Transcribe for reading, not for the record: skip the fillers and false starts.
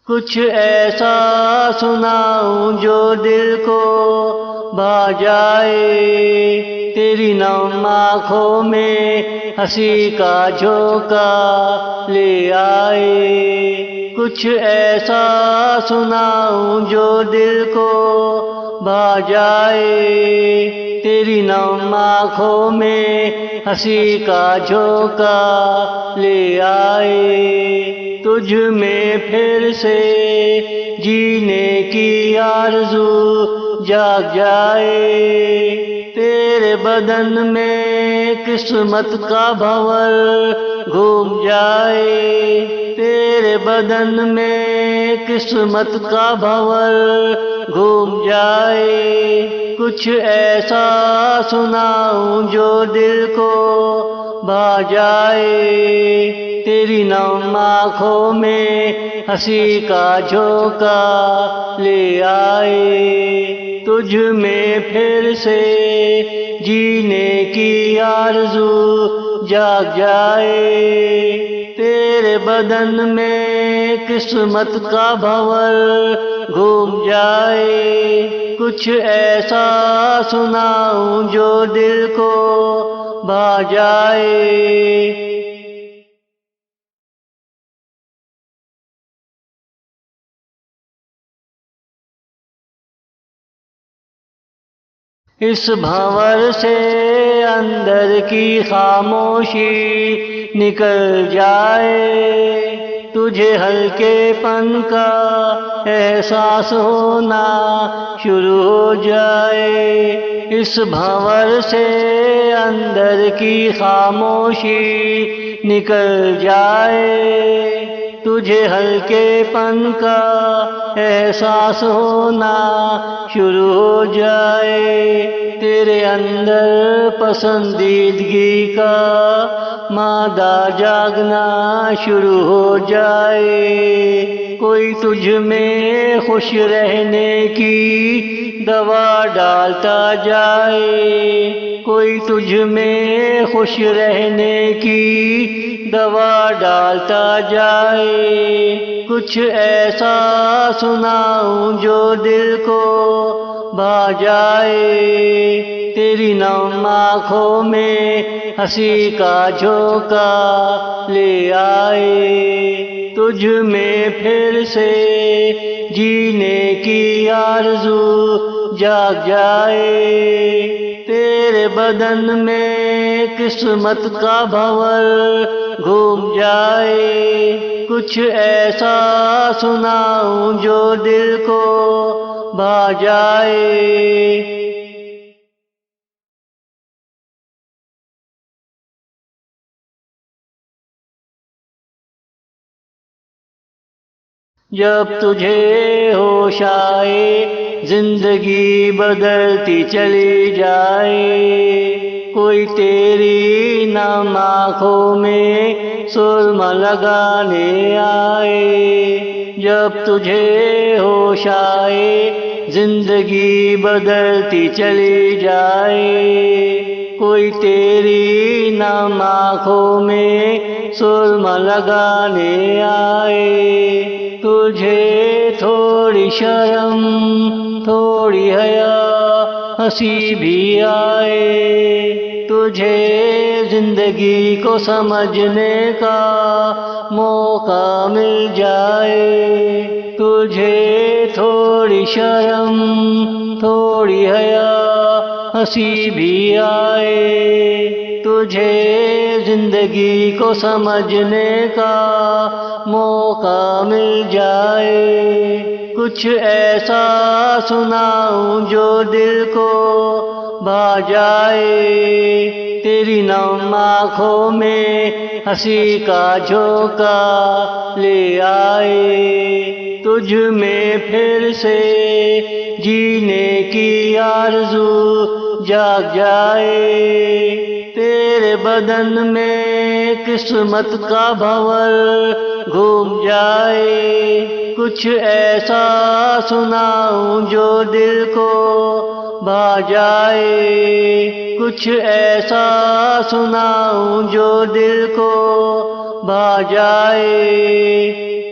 कुछ ऐसा सुनाऊं जो दिल को भा जाए। तेरी नम आँखों में हंसी का झोंका ले आए। कुछ ऐसा सुनाऊं जो दिल को भा जाए। तेरी नम आँखों में हंसी का झोंका ले आए। तुझ में फिर से जीने की आरज़ू जाग जाए। तेरे बदन में किस्मत का भंवर घूम जाए। तेरे बदन में किस्मत का भंवर घूम जाए। कुछ ऐसा सुनाऊं जो दिल को भा जाए। तेरी नम आँखों में हंसी का झोंका ले आए। तुझ में फिर से जीने की आरज़ू जाग जाए। तेरे बदन में किस्मत का भंवर घूम जाए। कुछ ऐसा सुनाऊं जो दिल को भा जाए। इस भंवर से अंदर की खामोशी निकल जाए। तुझे हल्केपन का एहसास होना शुरू हो जाए। इस भंवर से अंदर की खामोशी निकल जाए। तुझे हल्केपन का एहसास होना शुरू हो जाए। तेरे अंदर पसंदीदगी का मादा जागना शुरू हो जाए। कोई तुझ में खुश रहने की दवा डालता जाए। कोई तुझ में खुश रहने की दवा डालता जाए। कुछ ऐसा सुनाऊं जो दिल को भा जाए। तेरी नम आँखों में हंसी का झोंका ले आए। तुझ में फिर से जीने की आरज़ू जाग जाए। तेरे बदन में किस्मत का भंवर घूम जाए। कुछ ऐसा सुनाऊं जो दिल को भा जाए। जब तुझे होश आए जिंदगी बदलती चली जाए। कोई तेरी नम आँखों में सुरमा लगाने आए। जब तुझे होश आए जिंदगी बदलती चली जाए। कोई तेरी नम आँखों में सुरमा लगाने आए। तुझे थोड़ी शर्म थोड़ी हया हंसी भी आए। तुझे जिंदगी को समझने का मौका मिल जाए। तुझे थोड़ी शर्म थोड़ी हया हंसी भी आए। तुझे जिंदगी को समझने का मौका मिल जाए। कुछ ऐसा सुनाऊं जो दिल को भा जाए। तेरी नम आँखों में हंसी का झोंका ले आए। तुझ में फिर से जीने की आरज़ू जाग जाए। तेरे बदन में किस्मत का भंवर घूम जाए। कुछ ऐसा सुनाऊं जो दिल को भा जाए। कुछ ऐसा सुनाऊं जो दिल को भा जाए।